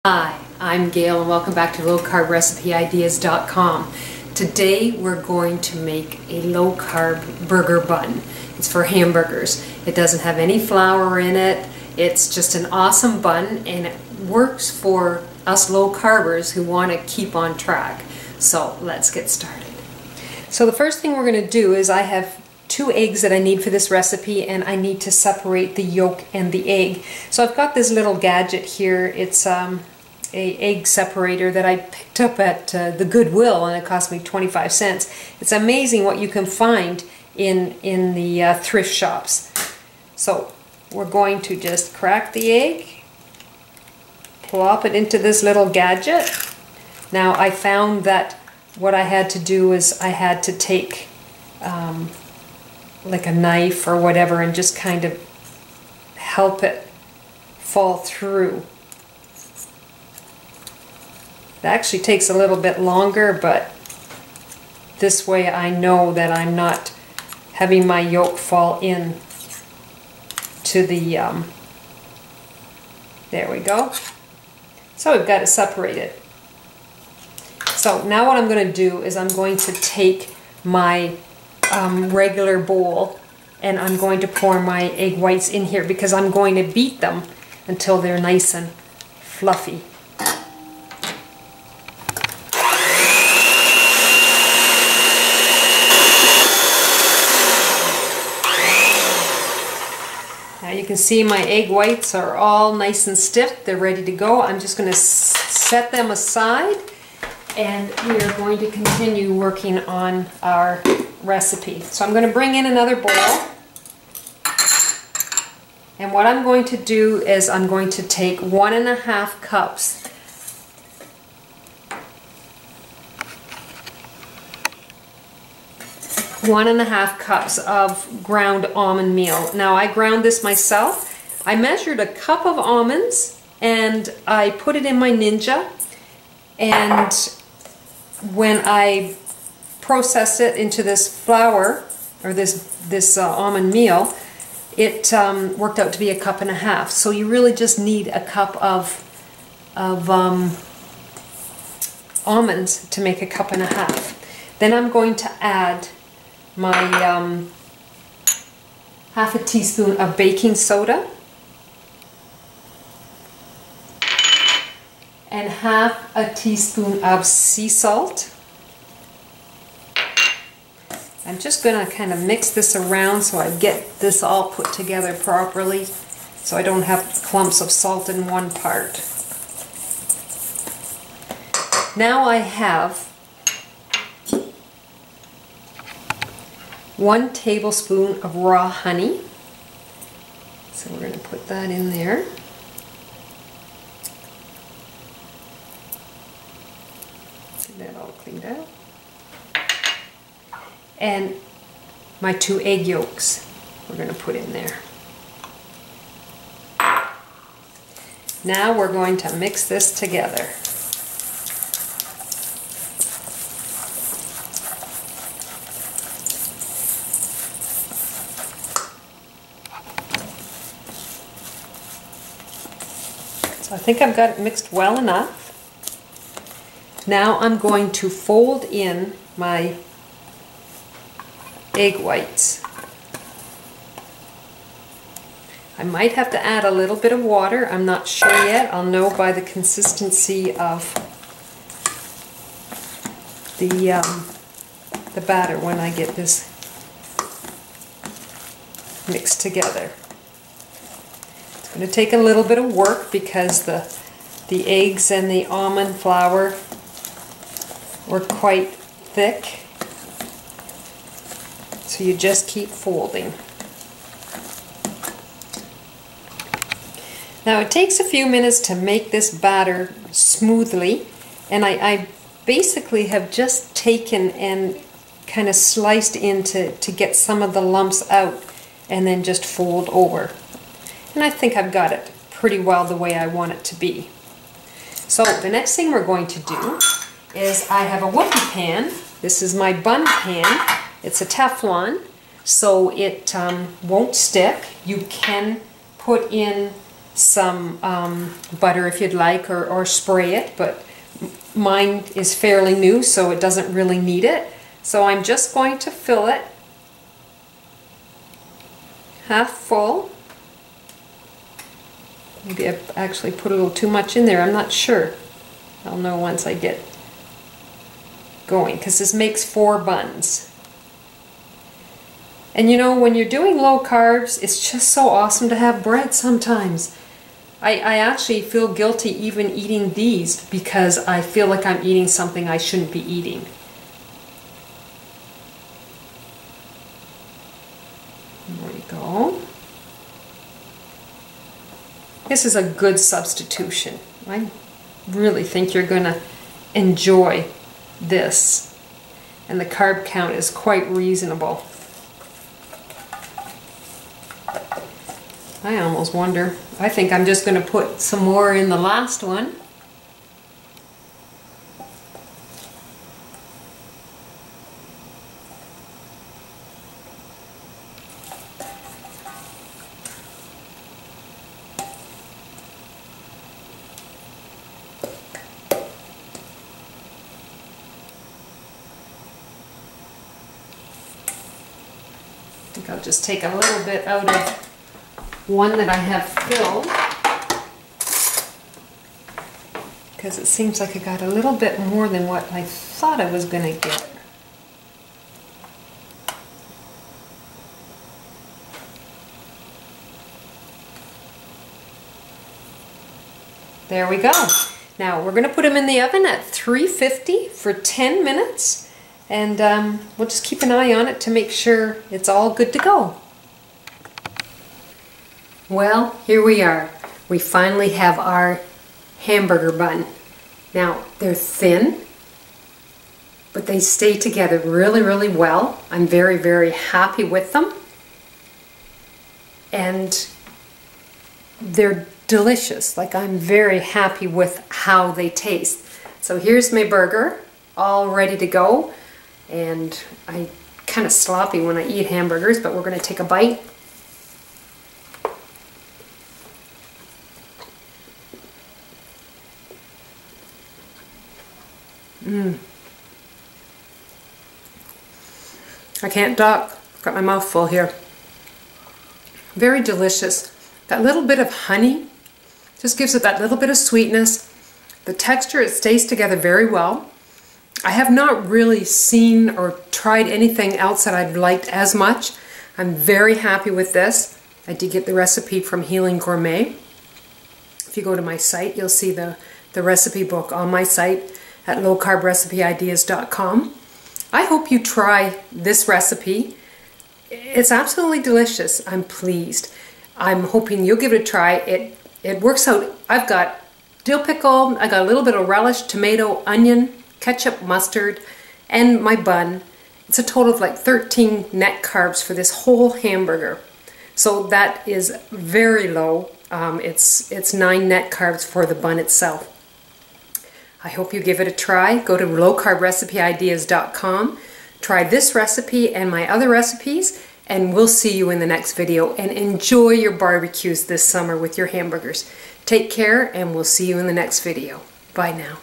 Hi, I'm Gail and welcome back to lowcarbrecipe.ideas.com. Today we're going to make a low-carb burger bun. It's for hamburgers. It doesn't have any flour in it. It's just an awesome bun and it works for us low-carbers who want to keep on track. So let's get started. So the first thing we're going to do is I have 2 eggs that I need for this recipe, and I need to separate the yolk and the egg. So I've got this little gadget here. It's a egg separator that I picked up at the Goodwill, and it cost me 25 cents. It's amazing what you can find in the thrift shops. So we're going to just crack the egg, plop it into this little gadget. Now I found that what I had to do is I had to take like a knife or whatever and just kind of help it fall through. It actually takes a little bit longer, but this way I know that I'm not having my yolk fall in to the, there we go. So we've got it separated. So now what I'm going to do is I'm going to take my regular bowl and I'm going to pour my egg whites in here because I'm going to beat them until they're nice and fluffy. Now you can see my egg whites are all nice and stiff. They're ready to go. I'm just going to set them aside and we are going to continue working on our recipe. So I'm going to bring in another bowl, and what I'm going to do is I'm going to take 1.5 cups of ground almond meal. Now I ground this myself. I measured a cup of almonds and I put it in my Ninja, and when I process it into this flour or this almond meal, it worked out to be 1.5 cups. So you really just need a cup of almonds to make 1.5 cups. Then I'm going to add my 1/2 teaspoon of baking soda and 1/2 teaspoon of sea salt. I'm just going to kind of mix this around so I get this all put together properly, so I don't have clumps of salt in one part. Now I have 1 tablespoon of raw honey, so we're going to put that in there. Get that all cleaned out. And my 2 egg yolks we're going to put in there. Now we're going to mix this together. So I think I've got it mixed well enough. Now I'm going to fold in my egg whites. I might have to add a little bit of water. I'm not sure yet. I'll know by the consistency of the batter when I get this mixed together. It's going to take a little bit of work because the eggs and the almond flour were quite thick. So you just keep folding. Now it takes a few minutes to make this batter smoothly, and I basically have just taken and kind of sliced into to get some of the lumps out and then just fold over. And I think I've got it pretty well the way I want it to be. So the next thing we're going to do is I have a whoopie pan. This is my bun pan. It's a Teflon, so it won't stick. You can put in some butter if you'd like, or spray it, but mine is fairly new, so it doesn't really need it. So I'm just going to fill it half full. Maybe I actually put a little too much in there, I'm not sure. I'll know once I get going, because this makes 4 buns. And you know, when you're doing low carbs, it's just so awesome to have bread sometimes. I actually feel guilty even eating these because I feel like I'm eating something I shouldn't be eating. There we go. This is a good substitution. I really think you're going to enjoy this. And the carb count is quite reasonable. I almost wonder, I think I'm just going to put some more in the last one. I think I'll just take a little bit out of one that I have filled, because it seems like I got a little bit more than what I thought I was going to get. There we go. Now we're going to put them in the oven at 350 for 10 minutes, and we'll just keep an eye on it to make sure it's all good to go. Well, here we are. We finally have our hamburger bun. Now, they're thin, but they stay together really, really well. I'm very, very happy with them. And they're delicious. Like, I'm very happy with how they taste. So here's my burger, all ready to go. And I'm kind of sloppy when I eat hamburgers, but we're going to take a bite. I can't talk. Got my mouth full here. Very delicious. That little bit of honey just gives it that little bit of sweetness. The texture, it stays together very well. I have not really seen or tried anything else that I've liked as much. I'm very happy with this. I did get the recipe from Healing Gourmet. If you go to my site, you'll see the recipe book on my site at lowcarbrecipe.ideas.com. I hope you try this recipe. It's absolutely delicious. I'm pleased. I'm hoping you'll give it a try. It works out. I've got dill pickle, I got a little bit of relish, tomato, onion, ketchup, mustard, and my bun. It's a total of like 13 net carbs for this whole hamburger. So that is very low. It's 9 net carbs for the bun itself. I hope you give it a try. Go to lowcarbrecipe.ideas.com. Try this recipe and my other recipes, and we'll see you in the next video. And enjoy your barbecues this summer with your hamburgers. Take care, and we'll see you in the next video. Bye now.